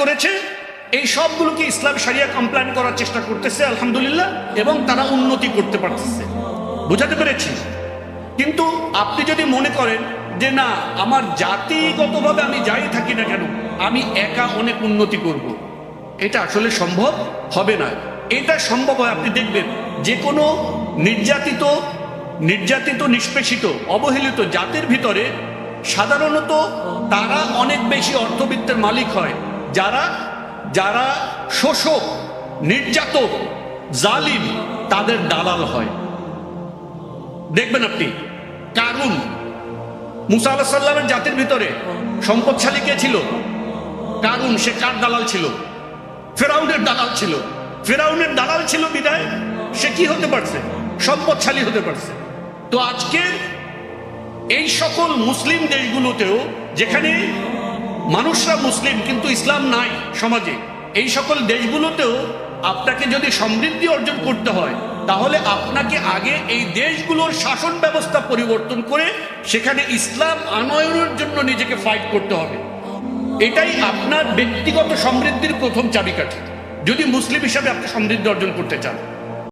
করেছে এই সবগুলোকে ইসলাম শরিয়া কমপ্লায়েন্ট করার চেষ্টা করতেছে আলহামদুলিল্লাহ, এবং তারা উন্নতি করতে পারতেছে। বুঝাতে পেরেছি? কিন্তু আপনি যদি মনে করেন যে না, আমার জাতিগতভাবে আমি যাই থাকি না কেন আমি একা অনেক উন্নতি করব, এটা আসলে সম্ভব হবে না। এটা সম্ভব হয়, আপনি দেখবেন যে কোনো নির্যাতিত নিষ্পেষিত অবহেলিত জাতির ভিতরে সাধারণত তারা অনেক বেশি অর্থবিত্তের মালিক হয় যারা যারা শোষক, নির্যাতক, জালিম তাদের দালাল হয়। দেখবেন আপনি কারুন, মুসা আলাইহিস সালামের জাতির ভিতরে সম্পদশালী কে ছিল? কারুন। সে কার দালাল ছিল? ফেরাউনের দালাল ছিল। ফেরাউনের দালাল ছিল বিদায় সে কি হতে পারছে? সম্পদশালী হতে পারছে। তো আজকে এই সকল মুসলিম দেশগুলোতেও যেখানে মানুষরা মুসলিম কিন্তু ইসলাম নাই সমাজে, এই সকল দেশগুলোতেও আপনাকে যদি সমৃদ্ধি অর্জন করতে হয় তাহলে আপনাকে আগে এই দেশগুলোর শাসন ব্যবস্থা পরিবর্তন করে সেখানে ইসলাম আনয়নের জন্য নিজেকে ফাইট করতে হবে। এটাই আপনার ব্যক্তিগত সমৃদ্ধির প্রথম চাবিকাঠি যদি মুসলিম হিসাবে আপনি সমৃদ্ধি অর্জন করতে চান।